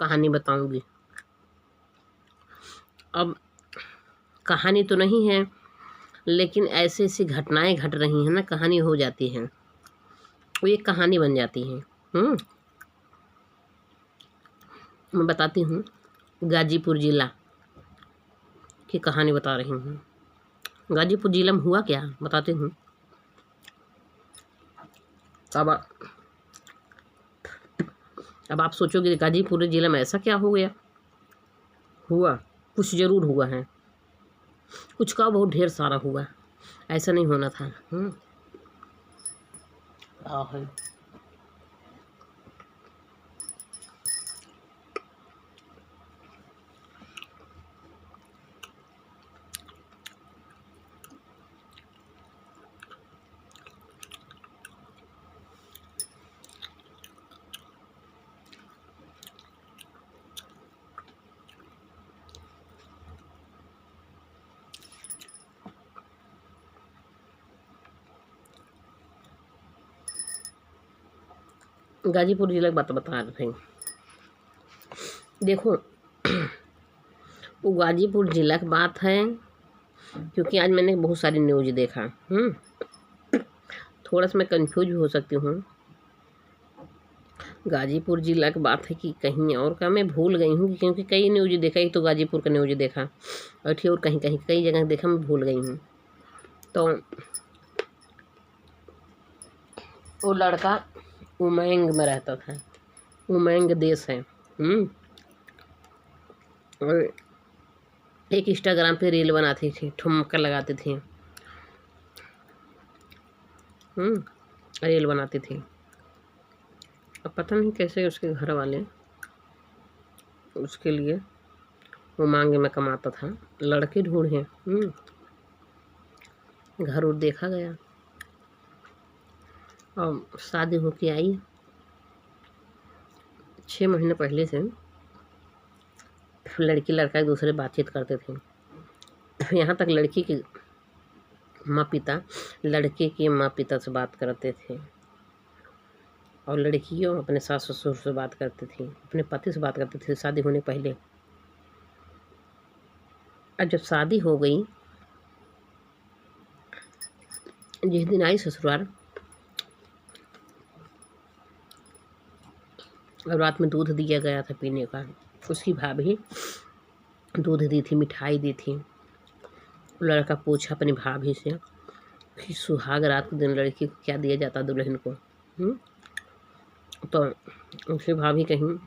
कहानी बताऊंगी। अब कहानी तो नहीं है, लेकिन ऐसी ऐसी घटनाएं घट रही हैं ना, कहानी हो जाती है, वो एक कहानी बन जाती है। मैं बताती हूँ, गाजीपुर जिला की कहानी बता रही हूँ। गाजीपुर जिला में हुआ क्या बताती हूँ। अब आप सोचोगे गाजीपुर जिले में ऐसा क्या हो गया। हुआ कुछ जरूर हुआ है, कुछ का बहुत ढेर सारा हुआ, ऐसा नहीं होना था। गाजीपुर जिला की बात बता रहे थे। देखो वो गाजीपुर जिला की बात है, क्योंकि आज मैंने बहुत सारी न्यूज देखा। थोड़ा सा मैं कंफ्यूज भी हो सकती हूँ। गाजीपुर जिला की बात है कि कहीं और का, मैं भूल गई हूँ, क्योंकि कई न्यूज देखा। एक तो गाजीपुर का न्यूज देखा और ठीक, और कहीं कहीं कई जगह देखा, मैं भूल गई हूँ। तो वो लड़का उमंग में रहता था। उमंग देश है। और एक इंस्टाग्राम पे रील बनाती थी, ठुमका लगाती थी। रील बनाती थी। अब पता नहीं कैसे उसके घर वाले उसके लिए उमंग में कमाता था। लड़के ढूंढे, घर और देखा गया, और शादी होके आई 6 महीने पहले से लड़की लड़का एक दूसरे बातचीत करते थे। यहाँ तक लड़की के माँ पिता लड़के के माँ पिता से बात करते थे, और लड़कियों अपने सास ससुर से बात करती थी, अपने पति से बात करती थी शादी होने पहले। अब जब शादी हो गई, जिस दिन आई ससुराल, और रात में दूध दिया गया था पीने का। उसकी भाभी दूध दी थी, मिठाई दी थी। लड़का पूछा अपनी भाभी से कि सुहाग रात के दिन लड़की को क्या दिया जाता दुल्हन को। तो उसकी भाभी कहीं,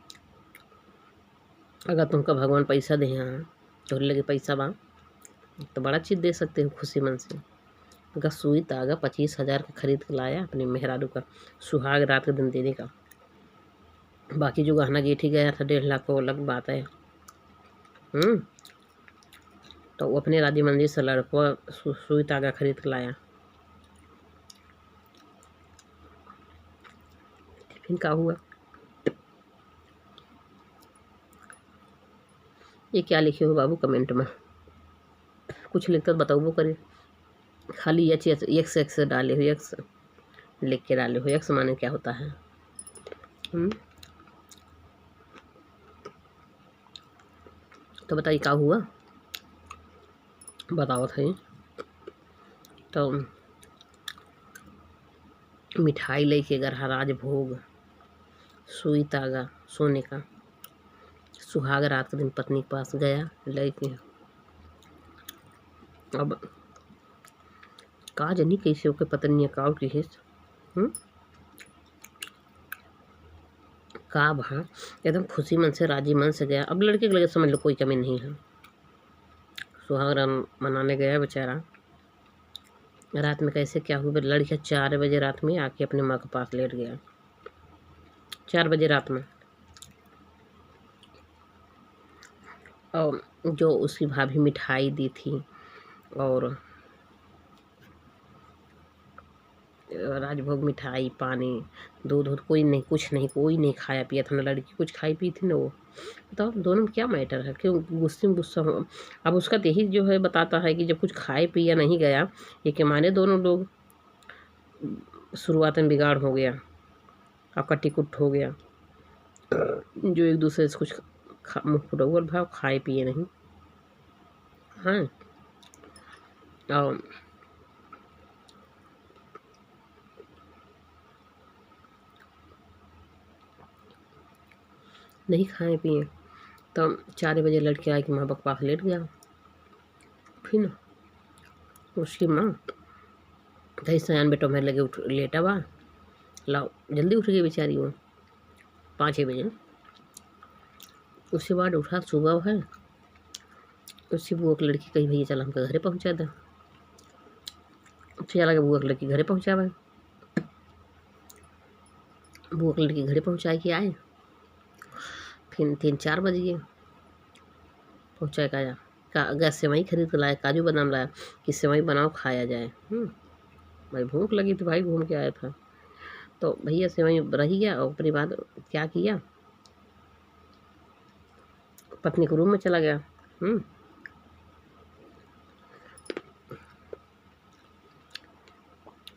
अगर तुमको भगवान पैसा दे यहाँ तो लगे पैसा बा तो बड़ा चीज़ दे सकते हो खुशी मन से। अगर सुई तागा 25,000 का खरीद के लाया अपने मेहरारू का सुहाग रात के दिन देने का। बाकी जो गहना गेठी गया था 1.5 लाख, वो अलग बात है। तो वो अपने राजी मंदिर से लड़को सुई तागा खरीद के लाया। फिर क्या हुआ, ये क्या लिखे हो बाबू कमेंट में, कुछ लिखकर बताओ करे। खाली यक्स डाले हो, यक्स लिख के डाले हो। यक्स माने क्या होता है। तो बताइए क्या हुआ, बताओ था। तो मिठाई लेके गरहा राजभोग, सुई तागा सोने का, सुहाग रात के दिन पत्नी के पास गया लेके। अब का जनी कैसे होके पत्नी काउ की हिस्स का भा एकदम खुशी मन से राजी मन से गया। अब लड़के के लगे समझ लो कोई कमी नहीं है। सुहाग रात मनाने गया बेचारा। रात में कैसे क्या हुआ, लड़का 4 बजे रात में आके अपने माँ के पास लेट गया। 4 बजे रात में। और जो उसकी भाभी मिठाई दी थी और राजभोग, मिठाई, पानी, दूध कोई नहीं, कुछ नहीं, कोई नहीं खाया पिया था ना। लड़की कुछ खाई पी थी ना वो। बताओ दोनों में क्या मैटर है, क्यों गुस्से में गुस्सा हो। अब उसका यही जो है बताता है कि जब कुछ खाए पिया नहीं गया, ये के माने दोनों लोग शुरुआत में बिगाड़ हो गया और कट्टी कुट हो गया। जो एक दूसरे से कुछ मुँह फुटौल भाव खाए पिए नहीं। हाँ, और नहीं खाए पिए। तो 4 बजे लड़के आए कि माँ बाप पास लेट गया। फिर ना उसकी माँ कहीं सयान बेटो मेरे लगे उठ लेटा बा, लाओ जल्दी उठ गई बेचारी वो 5-6 बजे। उसके बाद उठा सुबह है, उसकी बुआ की लड़की कही भैया चल हमके घरे पहुँचा दे। चला के बुआ की लड़की घरे पहुँचावे। बुआ की लड़की घरे पहुँचाए के आए, फिर 3-4 बज गए। पहुँचाए का आया का सेवई खरीद के लाया, काजू बादाम लाया कि सेवई बनाओ खाया जाए। भाई भूख लगी थी भाई, घूम के आया था तो भैया सेवई रही गया। और अपनी बात क्या किया, पत्नी के रूम में चला गया।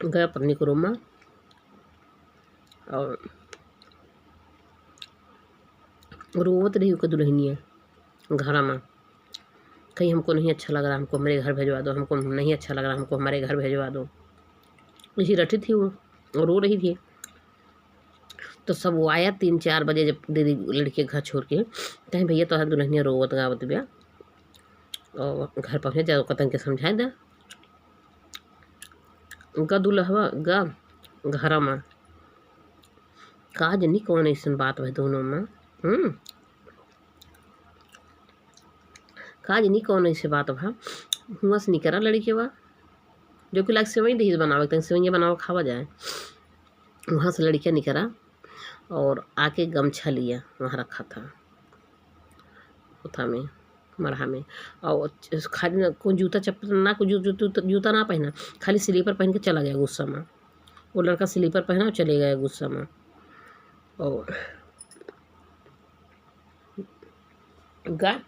गया पत्नी के रूम में और रोवत रही उसका दुल्हनिया घर में, कहीं हमको नहीं अच्छा लग रहा, हमको हमारे घर भेजवा दो, हमको नहीं अच्छा लग रहा, हमको हमारे घर भेजवा दो। इसी रटी थी वो रो रही थी। तो सब वो आया 3-4 बजे जब दीदी लड़के घर छोड़ के, कहीं भैया तो दुल्हनिया रोवत गावत बिया और घर पहुँचे जाओ कतन के समझाए दे गा दुल्हवा गा घर में काज नहीं कौन ऐसा बात है दोनों में। काज नहीं कौन ऐसे बात भा हुआ से नहीं करा लड़की बा जो कि लाग सेवई दही बनावे तक सेवैया बनावे खावा जाए। वहाँ से लड़कियाँ निकला और आके गमछा लिया वहाँ रखा था उथा में मढ़ा में, और खाली कोई जूता चप्पल ना, कोई जूता ना पहना, खाली स्लीपर पहन के चला गया गुस्सा में। वो लड़का स्लीपर पहना और चले गया गुस्सा में। और गा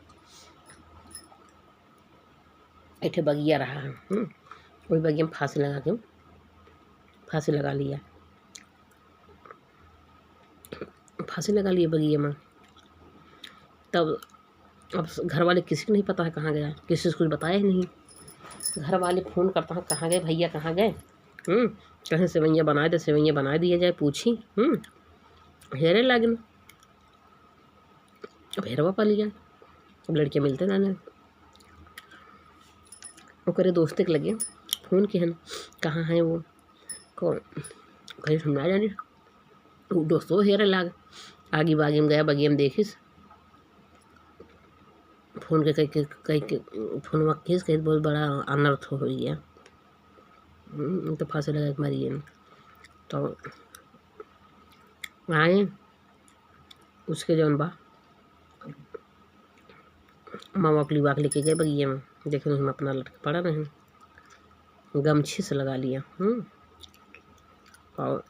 ऐठे बगिया रहा है, वही बगिया में फांसी लगा लिया, फांसी लगा लिए बगिया में। तब अब घर वाले किसी को नहीं पता है कहाँ गया, किसी से कुछ बताया ही नहीं। घर वाले फ़ोन करता है कहाँ गए भैया, कहाँ गए। कहीं सेवैया बनाए दे, सेवैया बना दिया जाए, पूछी हेरे लागन। अब हेरवा पा लिया, अब लड़कियाँ मिलते ना ओकरे दोस्त के लगे फ़ोन के हन कहाँ है वो कौन, कहीं सुना जाने दोस्तों हेरे लाग आगे बागी में गया, बगिया में देखिस फ़ोन के कहीं फोन खींच कहीं बहुत बड़ा अनर्थ हो गया। तो फांसी लगा के मारिए। तो आए उसके जौन बा मामा अपनी बाग लेके गए बगिया में, देखे नहीं हम अपना लटके पड़ा नहीं, गमछी से लगा लिया। और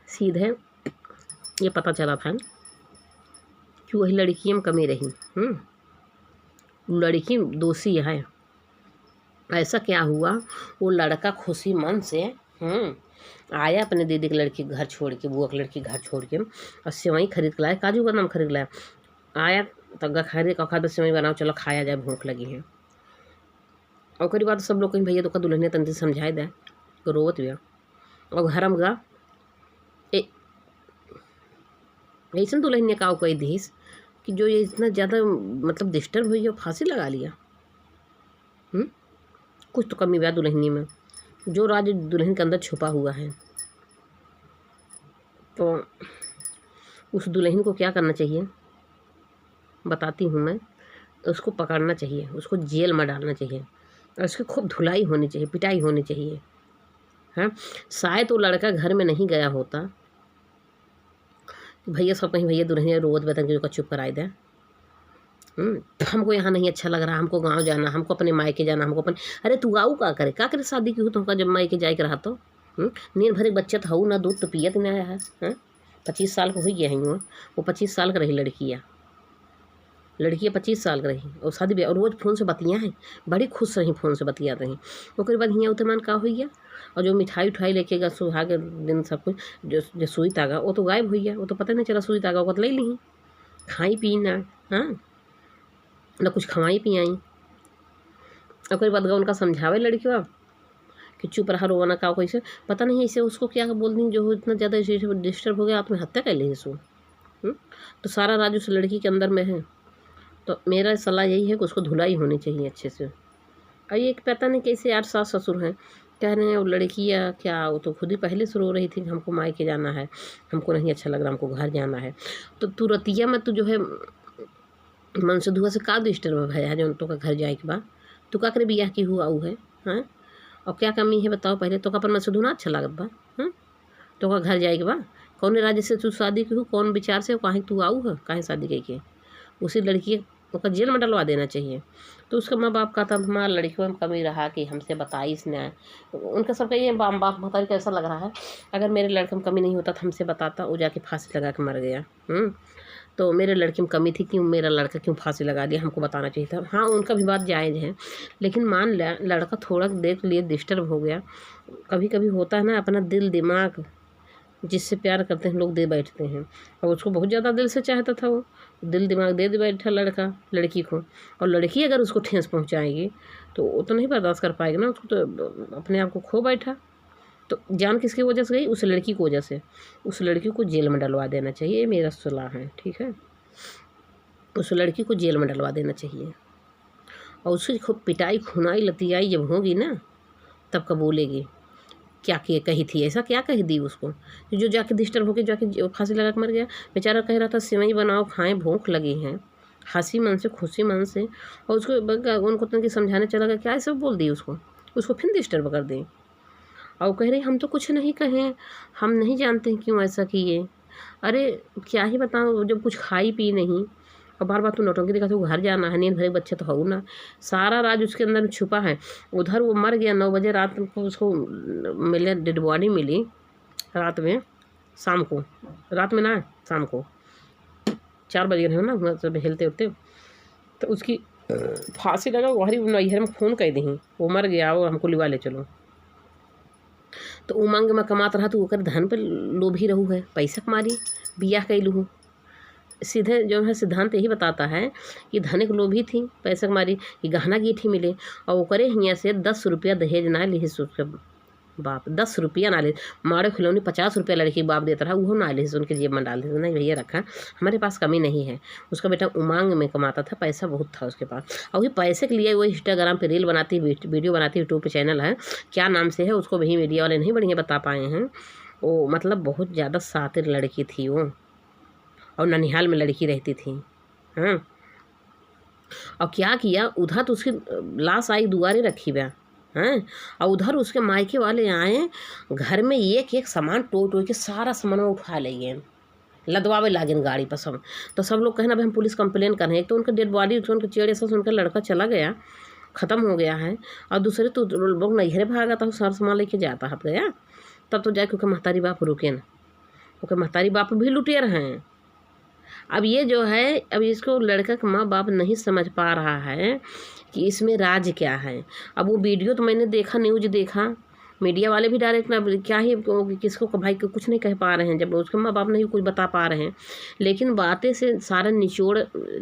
सीधे ये पता चला था कि वही लड़की में कमी रही। लड़की दोषी है। ऐसा क्या हुआ, वो लड़का खुशी मन से आया अपने दीदी के लड़की घर छोड़ के, बुआ की लड़की घर छोड़ के, और सेवई खरीद के लाया, काजू बादाम खरीद लाया। आया तो खरीद का तो सेवई बनाओ चलो खाया जाए, भूख लगी है। और करी बात सब लोग कहीं भैया तो दुल्हनिया तंत्री समझाए दे तो रोवत गया। और घर में गा ऐसा दुल्हनिया का कोई दीस कि जो ये इतना ज़्यादा मतलब डिस्टर्ब हुई है, फांसी लगा लिया। कुछ तो कमी हुआ दुल्हनी में, जो राज दुल्हन के अंदर छुपा हुआ है। तो उस दुल्हन को क्या करना चाहिए बताती हूँ मैं, उसको पकड़ना चाहिए, उसको जेल में डालना चाहिए, और उसकी खूब धुलाई होनी चाहिए, पिटाई होनी चाहिए। हाँ, शायद वो लड़का घर में नहीं गया होता, भैया सब कहीं भैया दुल्हनिया रोवत बेतन के चुप कराए दे। हमको यहाँ नहीं अच्छा लग रहा, हमको गांव जाना, हमको अपने मायके जाना, हमको अपने, अरे तू गाँव का करे शादी की हो तुमका जब मायके जाए के रहा तो नींद भरे बच्चा था ना, दूध तो पियत नहीं आया है। 25 साल का हो गया है वो 25 साल का रही लड़कियाँ। लड़की 25 साल की रही और शादी ब्याह और रोज़ फ़ोन से बतिया है, बड़ी खुश रही फ़ोन से बतिया रही। ओकर बाद हियाँ उतमान का हो गया और जो मिठाई उठाई लेके गया सुहाग दिन सब कुछ जो सुई धागा वो तो गायब हो गया, वो तो पता नहीं चला सुई धागा वो ले ली खाई पी ना, हाँ ना कुछ खवाई पियाई। ओकर बाद उनका समझावे लड़कियों कि चुप रहा रोवाना का कैसे पता नहीं ऐसे उसको क्या बोल दी जो इतना ज़्यादा डिस्टर्ब हो गया आत्महत्या कर ली इसको। तो सारा राज उस लड़की के अंदर में है। तो मेरा सलाह यही है कि उसको धुलाई होनी चाहिए अच्छे से। और ये पता नहीं कैसे यार सास ससुर हैं कह रहे हैं वो लड़की या क्या, वो तो खुद ही पहले से रो रही थी हमको मायके जाना है, हमको नहीं अच्छा लग रहा, हमको घर जाना है। तो तू रतिया में तू जो है मन से धुआ से का डिस्टर्ब है जो तो का घर जाए के बाद तू का करे बियाह की हुआ है, हाँ और क्या कमी है बताओ पहले तो का अपन मन से धुना अच्छा लागत बा, हाँ तो का घर जाए के बा कौन राज्य से तू शादी की हो, कौन विचार से काहे तू आऊ है, काहे शादी के उसी लड़की को जेल में डलवा देना चाहिए। तो उसका माँ बाप कहता हमारा लड़कियों में कमी रहा कि हमसे बताई इसने, उनका सबका ये बाप बताई कैसा लग रहा है अगर मेरे लड़के में कमी नहीं होता तो हमसे बताता, वो जाके फांसी लगा के मर गया। तो मेरे लड़के में कमी थी क्यों मेरा लड़का क्यों फांसी लगा दिया, हमको बताना चाहिए था। हाँ उनका भी बात जायज़ है, लेकिन मान लड़का थोड़ा देर के लिए डिस्टर्ब हो गया, कभी कभी होता है ना अपना दिल दिमाग जिससे प्यार करते हैं लोग दे बैठते हैं और उसको बहुत ज़्यादा दिल से चाहता था, वो दिल दिमाग दे बैठा लड़का लड़की को। और लड़की अगर उसको ठेस पहुंचाएगी तो वो तो नहीं बर्दाश्त कर पाएगी ना, उसको तो अपने आप को खो बैठा। तो जान किसकी वजह से गई, उस लड़की की वजह से। उस लड़की को जेल में डलवा देना चाहिए, ये मेरा सलाह है, ठीक है। उस लड़की को जेल में डलवा देना चाहिए और उसकी खूब पिटाई खुनाई लतियाई जब होगी ना तब का बोलेगी क्या किए कही थी, ऐसा क्या कही दी उसको जो जाके डिस्टर्ब होकर जाके फांसी लगा के मर गया। बेचारा कह रहा था सिवई बनाओ खाएं भूख लगी है, हंसी मन से खुशी मन से। और उसको उनको तनकी समझाने चला गया क्या ऐसा बोल दी उसको फिर डिस्टर्ब कर दी। और कह रही हम तो कुछ नहीं कहें, हम नहीं जानते हैं क्यों ऐसा किए। अरे क्या ही बताऊँ जब कुछ खाई पी नहीं और बार बार तू नौटंकी दिखा तो घर जाना है, नींद भरे बच्चे तो हो ना, सारा राज उसके अंदर छुपा है। उधर वो मर गया 9 बजे रात को, उसको मिले डेड बॉडी मिली रात में, शाम को, रात में ना शाम को 4 बजे है ना सब हिलते उठते। तो उसकी फांसी लगा वही नैहर में फ़ोन कर दी वो मर गया और हमको लिवा ले चलो। तो उमंग में कमात रहा तो ओकर धन पर लोभी रहू है, पैसा कमारी बियाह कैलू हूँ। सीधे जो है सिद्धांत यही बताता है कि धनिक लोभी थी, पैसा कमारी कि गहना गीठी मिले और ओकरे हियाँ से 10 रुपया दहेज ना ली उसके बाप, 10 रुपया ना ले, मारे खिलौनी 50 रुपया लड़की बाप देता रहा, वो ना ले उनके जेब में डाल देते, नहीं भैया रखा हमारे पास कमी नहीं है। उसका बेटा उमंग में कमाता था, पैसा बहुत था उसके पास और वही पैसे के लिए वो इंस्टाग्राम पे रील बनाती, वीडियो बनाती, यूट्यूब पे चैनल है क्या नाम से है उसको वही मीडिया वाले नहीं बढ़िया बता पाए हैं। वो मतलब बहुत ज़्यादा शातिर लड़की थी वो और ननिहाल में लड़की रहती थी, हाँ। और क्या किया उधर तो उसकी लाश आई दुआरे रखी हुआ, हाँ। और उधर उसके मायके वाले आए घर में एक एक सामान टो के सारा सामान उठा ले गए, लदवावे लागेन गाड़ी पर सब। तो सब लोग कहना भाई हम पुलिस कंप्लेन कर रहे हैं। एक तो उनका डेड बॉडी उनके चेहरे से उनका लड़का चला गया, ख़त्म हो गया है, और दूसरे तो लोग नैहरे भागा था सारा सामान लेके जाता है गया तब तो जाए क्योंकि महतारी बाप रुके ना, क्योंकि महतारी बाप भी लुटेर हैं। अब ये जो है अब इसको लड़का का माँ बाप नहीं समझ पा रहा है कि इसमें राज क्या है। अब वो वीडियो तो मैंने देखा, न्यूज़ देखा, मीडिया वाले भी डायरेक्ट ना क्या ही किसको भाई को कुछ नहीं कह पा रहे हैं जब उसके माँ बाप नहीं कुछ बता पा रहे हैं। लेकिन बातें से सारा निचोड़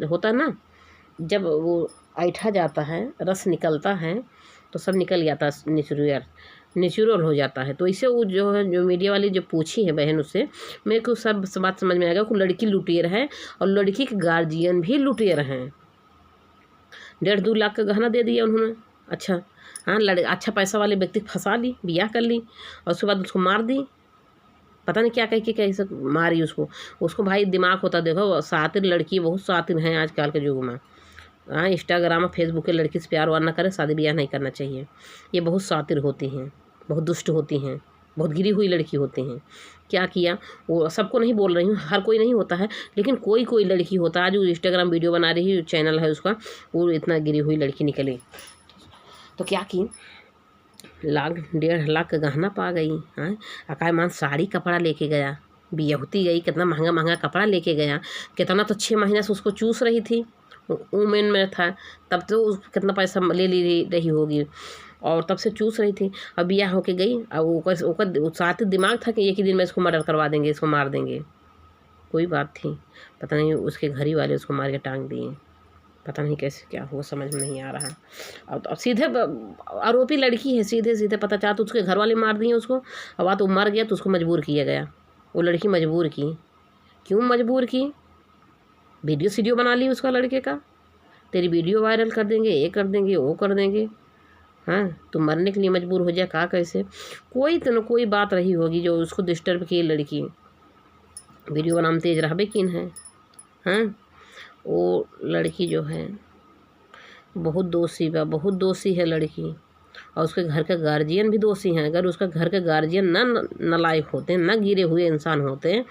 होता है ना, जब वो ऐठा जाता है रस निकलता है तो सब निकल जाता है, नेचुरल हो जाता है। तो इसे वो जो है जो मीडिया वाली जो पूछी है बहन उससे मेरे को सब बात समझ में आ गया कि लड़की लुटेर है और लड़की के गार्जियन भी लुटेर हैं। 1.5-2 लाख का गहना दे दिया उन्होंने, अच्छा हाँ अच्छा पैसा वाले व्यक्ति फंसा ली, ब्याह कर ली और उसके बाद उसको मार दी, पता नहीं क्या कह के कैसे मारी उसको भाई दिमाग होता देखो, शातिर लड़की बहुत शातिर हैं आजकल के युग में। हाँ इंस्टाग्राम फेसबुक के लड़की से प्यार वार ना करे, शादी ब्याह नहीं करना चाहिए। ये बहुत शातिर होती हैं, बहुत दुष्ट होती हैं, बहुत गिरी हुई लड़की होती हैं। क्या किया वो सबको नहीं बोल रही हूँ, हर कोई नहीं होता है, लेकिन कोई कोई लड़की होता है। आज वो इंस्टाग्राम वीडियो बना रही चैनल है उसका, वो इतना गिरी हुई लड़की निकली तो क्या की 1.5 लाख का गहना पा गई। हाँ अकायमान साड़ी कपड़ा लेके गया, बियहुती गई, कितना महंगा महंगा कपड़ा लेके गया, कितना तो 6 महीने से उसको चूस रही थी, वुमेन में था, तब तो कितना पैसा ले रही होगी और तब से चूस रही थी। अब ब्याह होके गई, अब ओकर साथ दिमाग था कि एक ही दिन में इसको मर्डर करवा देंगे, इसको मार देंगे। कोई बात थी, पता नहीं उसके घर ही वाले उसको मार के टांग दिए। पता नहीं कैसे क्या हुआ, समझ में नहीं आ रहा। अब सीधे आरोपी लड़की है, सीधे सीधे पता चला तो उसके घर वाले मार दिए उसको। अब बात वो मर गया तो उसको मजबूर किया गया, वो लड़की मजबूर की। क्यों मजबूर की? वीडियो बना ली उसका लड़के का, तेरी वीडियो वायरल कर देंगे, ये कर देंगे, वो कर देंगे। हाँ, तो मरने के लिए मजबूर हो जाए कहा कैसे? कोई तो न कोई बात रही होगी जो उसको डिस्टर्ब की। लड़की वीडियो बनाने तेज रहबे किन है। हाँ, वो लड़की जो है बहुत दोषी बा, बहुत दोषी है लड़की। और उसके घर के गार्जियन भी दोषी हैं। अगर उसका घर के गार्जियन नालायक होते, न गिरे हुए इंसान होते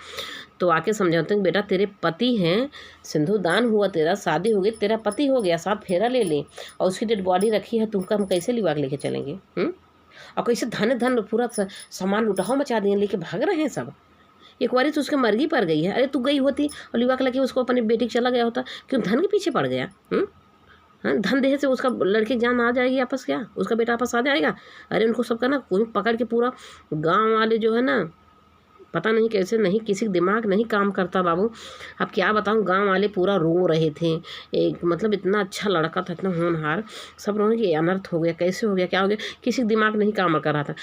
तो आके समझाते हैं बेटा तेरे पति हैं, सिंदूरदान हुआ, तेरा शादी हो गई, तेरा पति हो गया, 7 फेरा ले ले, और उसकी डेड बॉडी रखी है, तुमका हम कैसे लिवा के लेके चलेंगे? और कैसे धन पूरा सामान लुटाओ मचा दिए, लेके भाग रहे हैं सब। एक बार तो उसके मर्गी पर गई है। अरे तू गई होती और लिवा के लेके उसको अपनी बेटी चला गया होता, क्यों धन के पीछे पड़ गया? हाँ, धन देह से उसका लड़के जान आ जाएगी आपस, क्या उसका बेटा आपस आ जाएगा? अरे उनको सबका ना कोई पकड़ के, पूरा गांव वाले जो है ना, पता नहीं कैसे, नहीं किसी दिमाग नहीं काम करता बाबू। अब क्या बताऊँ, गांव वाले पूरा रो रहे थे। एक मतलब इतना अच्छा लड़का था, इतना होनहार, सब रोने कि अनर्थ हो गया, कैसे हो गया, क्या हो गया, किसी दिमाग नहीं काम कर रहा था।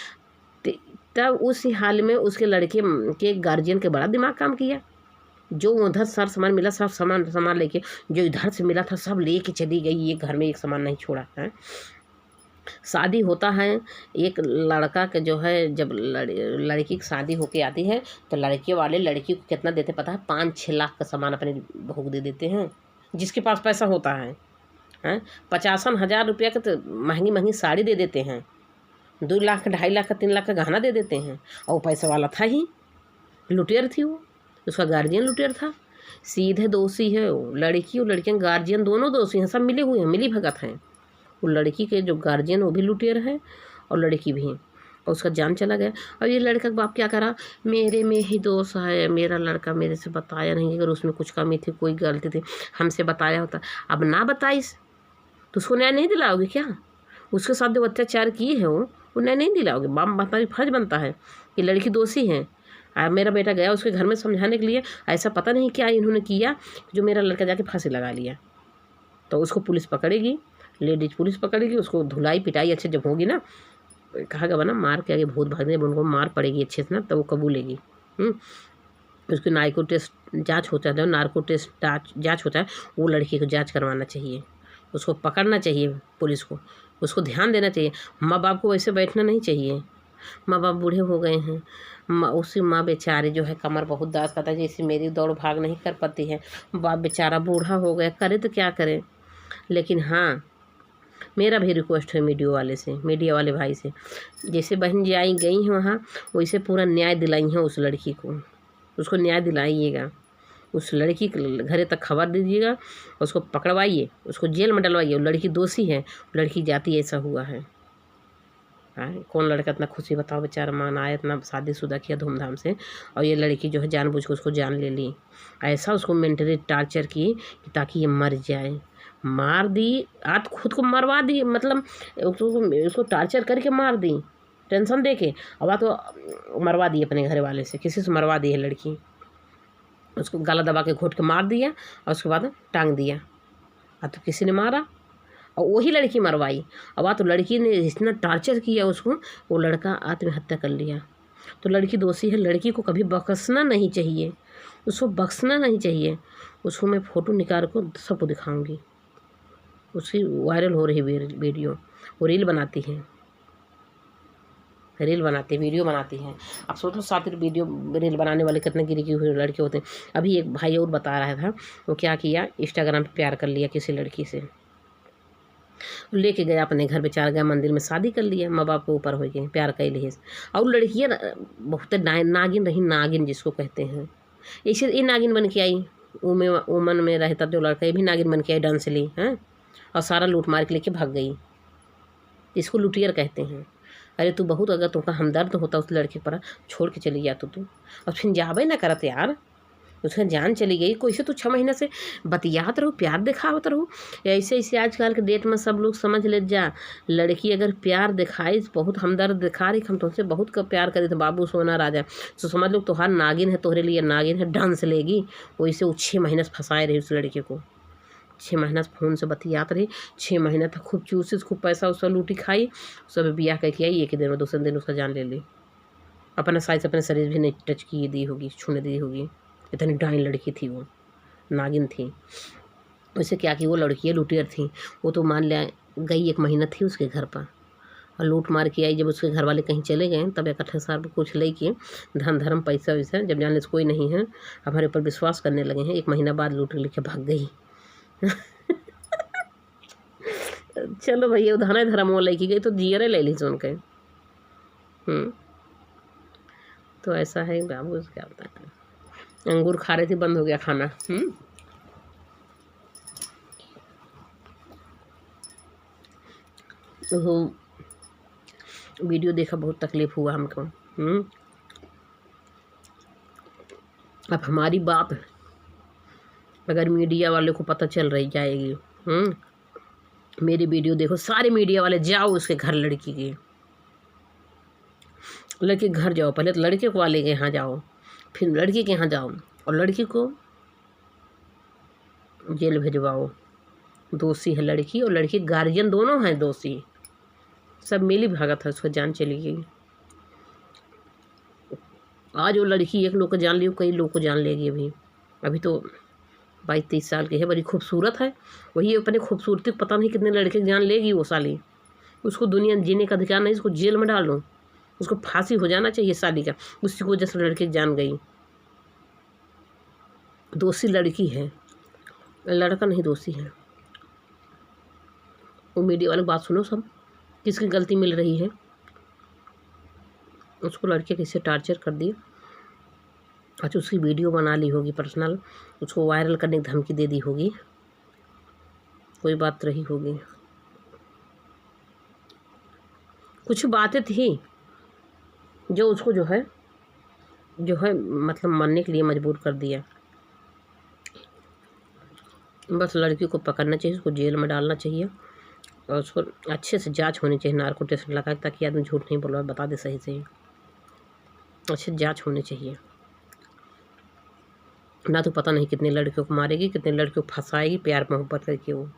तब उस हाल में उसके लड़के के गार्जियन के बड़ा दिमाग काम किया। जो उधर सर सामान मिला सब सामान लेके, जो इधर से मिला था सब लेके चली गई, ये घर में एक सामान नहीं छोड़ा है। शादी होता है एक लड़का के जो है, जब लड़की की शादी होके आती है तो लड़के वाले लड़की को कितना देते पता है? 5-6 लाख का सामान अपने बहू दे देते हैं, जिसके पास पैसा होता है। 50,000 रुपया का तो महंगी साड़ी दे देते हैं, 2 लाख 2.5 लाख का 3 लाख का गहना दे देते हैं। और वो पैसा वाला था ही, लुटेर थी वो, उसका गार्जियन लुटेर था। सीधे दोषी है वो लड़की और लड़कियाँ, गार्जियन दोनों दोषी हैं, सब मिले हुए हैं, मिली भगत हैं। वो लड़की के जो गार्जियन वो भी लुटेर है और लड़की भी, और उसका जान चला गया। और ये लड़का का बाप क्या करा, मेरे में ही दोष है, मेरा लड़का मेरे से बताया नहीं, अगर उसमें कुछ कमी थी, कोई गलती थी, हमसे बताया होता। अब ना बताइस तो उसको न्याय नहीं दिलाओगे क्या? उसके साथ जो अत्याचार किए हैं वो न्याय नहीं दिलाओगे? बाप बताइए, फर्ज बनता है कि लड़की दोषी है। मेरा बेटा गया उसके घर में समझाने के लिए, ऐसा पता नहीं क्या इन्होंने किया जो मेरा लड़का जाके फांसी लगा लिया। तो उसको पुलिस पकड़ेगी, लेडीज पुलिस पकड़ेगी, उसको धुलाई पिटाई अच्छे जब होगी ना, कहा गया ना, मार के आगे भूत भागने, उनको मार पड़ेगी अच्छे से ना, तो वो कबूलेगी। उसकी नार्को टेस्ट जाँच होता है, नार्को टेस्ट जाँच होता है, वो लड़की को जाँच करवाना चाहिए, उसको पकड़ना चाहिए पुलिस को, उसको ध्यान देना चाहिए। माँ बाप को वैसे बैठना नहीं चाहिए। माँ बाप बूढ़े हो गए हैं, उसी माँ बेचारी जो है कमर बहुत दर्द करता है, जैसे मेरी दौड़ भाग नहीं कर पाती है, बाप बेचारा बूढ़ा हो गया, करे तो क्या करे। लेकिन हाँ, मेरा भी रिक्वेस्ट है मीडिया वाले भाई से, जैसे बहन जी आई गई हैं वहाँ, वैसे पूरा न्याय दिलाई है उस लड़की को, उसको न्याय दिलाइएगा, उस लड़की के घरे तक खबर दीजिएगा, उसको पकड़वाइए, उसको जेल में डलवाइए। लड़की दोषी है, लड़की जाती ऐसा हुआ है। कौन लड़का इतना खुशी, बताओ, बेचारा मनाया, इतना शादीशुदा किया धूमधाम से, और ये लड़की जो है जानबूझ के उसको जान ले ली। ऐसा उसको मेंटली टार्चर की ताकि ये मर जाए, मार दी, आज खुद को मरवा दी, मतलब उसको टार्चर करके मार दी, टेंशन दे के, अब तो मरवा दी अपने घर वाले से, किसी से मरवा दी है लड़की, उसको गला दबा के घोट के मार दिया और उसके बाद टांग दिया। अब तो किसी ने मारा और वही लड़की मरवाई। अब तो लड़की ने इतना टार्चर किया उसको, वो लड़का आत्महत्या कर लिया। तो लड़की दोषी है, लड़की को कभी बख्शना नहीं चाहिए, उसको बख्शना नहीं चाहिए। उसको मैं फ़ोटो निकाल को सबको दिखाऊंगी, उसकी वायरल हो रही वीडियो, वो रील बनाती है, वीडियो बनाती हैं। आप सोचो 7 वीडियो रील बनाने वाले कितने गिरी की हुए लड़के होते हैं। अभी एक भाई और बता रहा था, वो क्या किया, इंस्टाग्राम पे प्यार कर लिया किसी लड़की से, लेके गया अपने घर, बेचारा गया मंदिर में, शादी कर लिया, माँ बाप के ऊपर हो गए, प्यार कर लिए। और लड़कियाँ बहुत नागिन रही, नागिन जिसको कहते हैं, ऐसे ये नागिन बन के आई, उमन में रहता जो लड़का, ये भी नागिन बन के आई, डांस ली हैं, और सारा लूट मार के लेके भाग गई। इसको लुटियर कहते हैं। अरे तू बहुत, अगर तुमका हमदर्द होता उस लड़के पर, छोड़ के चली जा तू, और फिर जाबे ना करत यार, उसका जान चली गई। कैसे तो 6 महीने से बतियात रहो, प्यार दिखावत रहो। ऐसे ऐसे आजकल के डेट में सब लोग समझ ले जा, लड़की अगर प्यार दिखाई, बहुत हमदर्द दिखा रही, हम तुमसे बहुत प्यार करे थे बाबू सोना राजा, तो समझ लो तुहार नागिन है, तोहरे लिए नागिन है, डांस लेगी। वैसे वो 6 महीने से फंसाए रही उस लड़के को। 6 महीना से फ़ोन से बतियात रही, 6 महीना तक खूब चूसी, खूब पैसा उसका लूटी खाई, सब ब्याह करके आई, एक ही दिन में दूसरे दिन उसका जान ले ली। अपना साइज अपने शरीर भी नहीं टच की दी होगी, छूने दी होगी। इतनी डाइन लड़की थी वो, नागिन थी। वैसे क्या कि वो लड़की है, लुटेर थी। वो तो मान लिया गई, 1 महीना थी उसके घर पर और लूट मार के आई। जब उसके घर वाले कहीं चले गए तब 61 कुछ ले के धन धर्म पैसा वैसा, जब जान ले कोई नहीं है, हमारे ऊपर विश्वास करने लगे हैं, 1 महीना बाद लूट लेके भाग गई। चलो भैया उधाना धर्म वो लेके गई तो जियरे ले ली सुन के। तो ऐसा है बाबू, क्या बताएं। अंगूर खा रही थी, बंद हो गया खाना। तो वीडियो देखा, बहुत तकलीफ हुआ हमको। अब हमारी बात अगर मीडिया वाले को पता चल रही जाएगी, मेरी वीडियो देखो, सारे मीडिया वाले जाओ उसके घर, लड़की के घर जाओ, पहले तो लड़के को वाले के यहाँ जाओ, फिर लड़की के यहाँ जाओ और लड़की को जेल भिजवाओ। दोषी है लड़की और लड़की गार्जियन दोनों हैं दोषी, सब मिली भागत है, उसको जान चली गई। आज वो लड़की एक लोग को जान ली, कई लोग को जान लेगी। अभी तो 22-23 साल की है, बड़ी खूबसूरत है। वही अपने खूबसूरती पता नहीं कितने लड़के जान लेगी वो साली। उसको दुनिया जीने का अधिकार नहीं, उसको जेल में डाल दो, उसको फांसी हो जाना चाहिए साली का। उसी को जैसे लड़के जान गई, दोषी लड़की है, लड़का नहीं दोषी है। वो मीडिया वाले बात सुनो, सब किसकी गलती मिल रही है। उसको लड़के कैसे टार्चर कर दिए। अच्छा उसकी वीडियो बना ली होगी पर्सनल, उसको वायरल करने की धमकी दे दी होगी, कोई बात रही होगी। कुछ बातें थी जो उसको जो है मतलब मानने के लिए मजबूर कर दिया। बस लड़की को पकड़ना चाहिए, उसको जेल में डालना चाहिए और उसको अच्छे से जांच होनी चाहिए, नार्को टेस्ट लगा, ताकि आदमी झूठ नहीं बोल रहा, बता दे सही से। अच्छे जांच होनी चाहिए, ना तो पता नहीं कितने लड़कियों को मारेगी, कितने लड़कियों को फंसाएगी प्यार मोहब्बत करके वो।